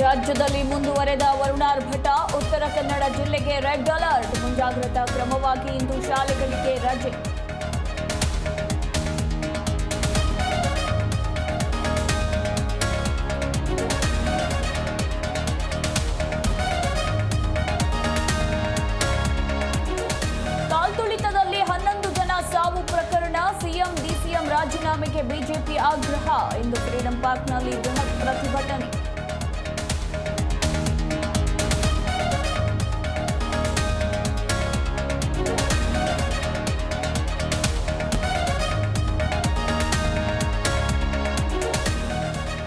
ರಾಜ್ಯದಲ್ಲಿ ಮುಂದುವರೆದ ವರುಣಾರ್ಭಟ, ಉತ್ತರ ಕನ್ನಡ ಜಿಲ್ಲೆಗೆ ರೆಡ್ ಅಲರ್ಟ್. ಮುಂಜಾಗ್ರತಾ ಕ್ರಮವಾಗಿ ಇಂದು ಶಾಲೆಗಳಿಗೆ ರಜೆ. ಕಾಲ್ತುಳಿತದಲ್ಲಿ 11 ಜನ ಸಾವು ಪ್ರಕರಣ, ಸಿಎಂ ಡಿಸಿಎಂ ರಾಜೀನಾಮೆಗೆ ಬಿಜೆಪಿ ಆಗ್ರಹ. ಇಂದು ಫ್ರೀಡಂ ಪಾರ್ಕ್ನಲ್ಲಿ ಬೃಹತ್ ಪ್ರತಿಭಟನೆ.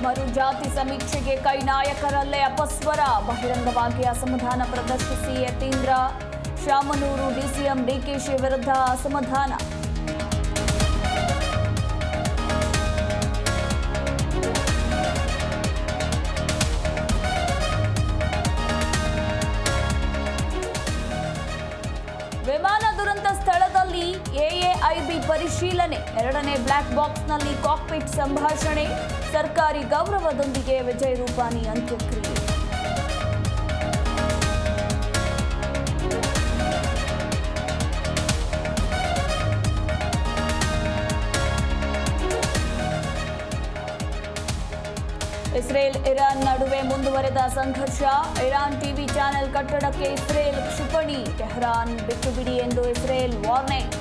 ಮರು ಜಾತಿ ಸಮೀಕ್ಷೆಗೆ ಕೈ ನಾಯಕರಲ್ಲೇ ಅಪಸ್ವರ, ಬಹಿರಂಗವಾಗಿ ಅಸಮಾಧಾನ ಪ್ರದರ್ಶಿಸಿ ಯತೀಂದ್ರ. ಶಾಮನೂರು ಡಿಸಿಎಂ ಡಿಕೆಶಿ ವಿರುದ್ಧ ಅಸಮಾಧಾನ. ವಿಮಾನ ದುರಂತ ಸ್ಥಳದಲ್ಲಿ ಎಎಐಬಿ ಪರಿಶೀಲನೆ, 2ನೇ ಬ್ಲಾಕ್ ಬಾಕ್ಸ್ನಲ್ಲಿ ಕಾಕ್ಪಿಟ್ ಸಂಭಾಷಣೆ, ಸರ್ಕಾರಿ ಗೌರವದೊಂದಿಗೆ ವಿಜಯ್ ರೂಪಾನಿ ಅಂತ್ಯಕ್ರಿಯೆ. ಇಸ್ರೇಲ್ ಇರಾನ್ ನಡುವೆ ಮುಂದುವರೆದ ಸಂಘರ್ಷ, ಇರಾನ್ ಟಿವಿ ಚಾನೆಲ್ ಕಟ್ಟಡಕ್ಕೆ ಇಸ್ರೇಲ್ ಕ್ಷಿಪಣಿ, ಟೆಹರಾನ್ ಬಿಟ್ಟು ಬಿಡಿ ಎಂದು ಇಸ್ರೇಲ್ ವಾರ್ನಿಂಗ್.